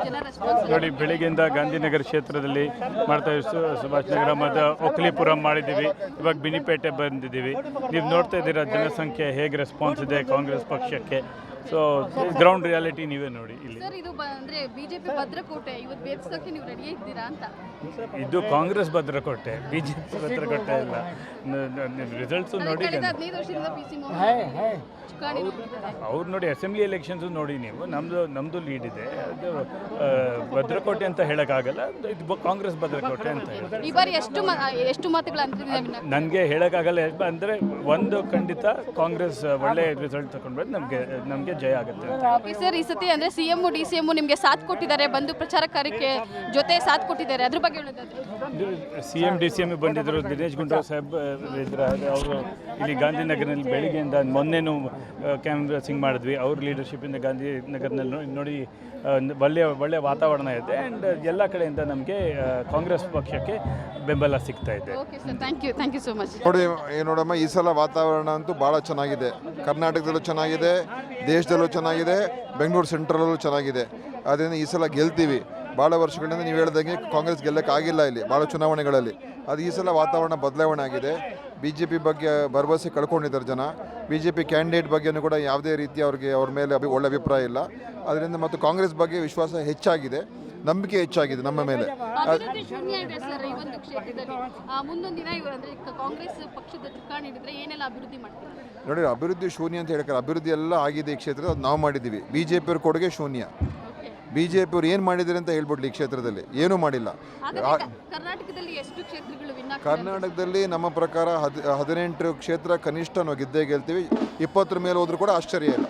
ಜನ ರೆಸ್ಪಾನ್ಸ್? ನೋಡಿ, ಬೆಳಿಗ್ಗೆಯಿಂದ ಗಾಂಧಿನಗರ ಕ್ಷೇತ್ರದಲ್ಲಿ ಮಾಡ್ತಾ ಸುಭಾಷ್ ನಗರ ಮತ್ತು ಒಕ್ಲಿಪುರಂ ಮಾಡಿದ್ದೀವಿ. ಇವಾಗ ಬಿನಿಪೇಟೆ ಬಂದಿದ್ದೀವಿ. ನೀವು ನೋಡ್ತಾ ಇದ್ದೀರಾ ಜನಸಂಖ್ಯೆ ಹೇಗೆ ರೆಸ್ಪಾನ್ಸ್ ಇದೆ ಕಾಂಗ್ರೆಸ್ ಪಕ್ಷಕ್ಕೆ. ಸೊ ಗ್ರೌಂಡ್ ರಿಯಾಲಿಟಿ ನೀವೇ ನೋಡಿ ಇಲ್ಲಿ. ಸರ್, ಇದು ಅಂದ್ರೆ ಬಿಜೆಪಿ ಭದ್ರಕೋಟೆ ಇವತ್ತು ಬೇರ್ಸೋಕೆ ನೀವು ರೆಡಿ ಇದ್ದೀರಾ ಅಂತ? ಇದು ಕಾಂಗ್ರೆಸ್ ಭದ್ರಕೋಟೆ, ಬಿಜೆಪಿ ಭದ್ರಕೋಟೆ ಇಲ್ಲ. ರಿಸಲ್ಟ್ಸು ನೋಡಿ. ಕಳೆದ 15 ವರ್ಷದಿಂದ ಪಿಸಿ ಮೋಹನ್ ಚುಕ್ಕಾಣಿ ನೋಡಿದ್ದಾರೆ. ಅವ್ರು ನೋಡಿ, ಅಸೆಂಬ್ಲಿ ಎಲೆಕ್ಷನ್ಸು ನೋಡಿ ನೀವು. ನಮ್ಮದು ಲೀಡ್ ಇದೆ. ಅದು ಭದ್ರಕೋಟೆ ಅಂತ ಹೇಳೋಕ್ಕಾಗಲ್ಲ, ಇದು ಕಾಂಗ್ರೆಸ್ ಭದ್ರಕೋಟೆ ಅಂತ ಹೇಳಿ. ಈ ಬಾರಿ ಎಷ್ಟು ಮತಗಳ ಅಂತರದಿಂದ ನನಗೆ ಹೇಳೋಕ್ಕಾಗಲ್ಲ. ಅಂದರೆ ಒಂದು ಖಂಡಿತ ಕಾಂಗ್ರೆಸ್ ಒಳ್ಳೆ ರಿಸಲ್ಟ್ ತಗೊಂಡ್ರೆ ನಮಗೆ ಜಯ ಆಗುತ್ತೆ. ಓಕೆ ಸರ್, ಈ ಸತಿ ಅಂದರೆ C M D C M ನಿಮಗೆ ಸಾಥ್ ಕೊಟ್ಟಿದ್ದಾರೆ, ಬಂದು ಪ್ರಚಾರ ಕಾರ್ಯಕ್ಕೆ ಜೊತೆ ಸಾಥ್ ಕೊಟ್ಟಿದ್ದಾರೆ, ಅದ್ರ ಬಗ್ಗೆ ಹೇಳೋದಾದ್ರೆ? C M D C M ಬಂದಿದ್ದರು, ದಿನೇಶ್ ಗುಂಡೂರಾವ್ ಸಾಹೇಬ್ ಇದ್ರು. ಅವರು ಇಲ್ಲಿ ಗಾಂಧಿನಗರದಲ್ಲಿ ಬೆಳಿಗ್ಗೆಯಿಂದ ಮೊನ್ನೆನೂ ಕ್ಯಾನ್ವಾಸಿಂಗ್ ಮಾಡಿದ್ವಿ. ಅವ್ರ ಲೀಡರ್ಶಿಪ್ಪಿಂದ ಗಾಂಧಿನಗರನಲ್ಲಿ ನೋಡಿ ಒಳ್ಳೆಯ ವಾತಾವರಣ ಇದೆ. ಆ್ಯಂಡ್ ಎಲ್ಲ ಕಡೆಯಿಂದ ನಮಗೆ ಕಾಂಗ್ರೆಸ್ ಪಕ್ಷಕ್ಕೆ ಬೆಂಬಲ ಸಿಗ್ತಾ ಇದೆ. Okay sir, thank you so much. ನೋಡಮ್ಮ, ಈ ಸಲ ವಾತಾವರಣ ಅಂತೂ ಭಾಳ ಚೆನ್ನಾಗಿದೆ. ಕರ್ನಾಟಕದಲ್ಲೂ ಚೆನ್ನಾಗಿದೆ, ದೇಶದಲ್ಲೂ ಚೆನ್ನಾಗಿದೆ, ಬೆಂಗಳೂರು ಸೆಂಟ್ರಲ್ಲೂ ಚೆನ್ನಾಗಿದೆ. ಅದರಿಂದ ಈ ಸಲ ಗೆಲ್ತೀವಿ. ಭಾಳ ವರ್ಷಗಳಿಂದ ನೀವು ಹೇಳ್ದಂಗೆ ಕಾಂಗ್ರೆಸ್ ಗೆಲ್ಲಕ್ಕಾಗಿಲ್ಲ ಇಲ್ಲಿ ಭಾಳ ಚುನಾವಣೆಗಳಲ್ಲಿ. ಅದು ಈ ಸಲ ವಾತಾವರಣ ಬದಲಾವಣೆ ಆಗಿದೆ. BJP ಬಗ್ಗೆ ಭರವಸೆ ಕಳ್ಕೊಂಡಿದ್ದಾರೆ ಜನ. BJP ಕ್ಯಾಂಡಿಡೇಟ್ ಬಗ್ಗೆಯೂ ಕೂಡ ಯಾವುದೇ ರೀತಿ ಅವ್ರ ಮೇಲೆ ಒಳ್ಳೆ ಅಭಿಪ್ರಾಯ ಇಲ್ಲ. ಅದರಿಂದ ಮತ್ತು ಕಾಂಗ್ರೆಸ್ ಬಗ್ಗೆ ವಿಶ್ವಾಸ ಹೆಚ್ಚಾಗಿದೆ, ನಂಬಿಕೆ ಹೆಚ್ಚಾಗಿದೆ ನಮ್ಮ ಮೇಲೆ. ಶೂನ್ಯ ಇದೆ ಸರ್ ಈ ಒಂದು ಕ್ಷೇತ್ರದಲ್ಲಿ. ಮುಂದೊಂದು ದಿನ ಅಂದರೆ ಕಾಂಗ್ರೆಸ್ ಪಕ್ಷದ ಚುಕ್ಕಾಣಿ ಹಿಡಿದ್ರೆ ಏನೆಲ್ಲ ಅಭಿವೃದ್ಧಿ ಮಾಡ್ತೀವಿ? ನೋಡಿ, ಅಭಿವೃದ್ಧಿ ಶೂನ್ಯ ಅಂತ ಹೇಳ್ತಾರೆ. ಅಭಿವೃದ್ಧಿ ಎಲ್ಲ ಆಗಿದೆ ಈ ಕ್ಷೇತ್ರ, ಅದು ನಾವು ಮಾಡಿದ್ದೀವಿ. BJP ಅವ್ರ ಕೊಡುಗೆ ಶೂನ್ಯ. BJP ಅವ್ರು ಏನು ಮಾಡಿದ್ದಾರೆ ಅಂತ ಹೇಳ್ಬಿಡ್ಲಿ, ಈ ಕ್ಷೇತ್ರದಲ್ಲಿ ಏನೂ ಮಾಡಿಲ್ಲ. ಕರ್ನಾಟಕದಲ್ಲಿ ಎಷ್ಟು ಕ್ಷೇತ್ರಗಳು ವಿನ್ ಆಗ್ತವೆ? ಕರ್ನಾಟಕದಲ್ಲಿ ನಮ್ಮ ಪ್ರಕಾರ 18 ಕ್ಷೇತ್ರ ಕನಿಷ್ಠ ನಾವು ಗೆದ್ದೇ ಗೆಲ್ತೀವಿ. 20 ಮೇಲೆ ಹೋದ್ರೂ ಕೂಡ ಆಶ್ಚರ್ಯ ಇಲ್ಲ.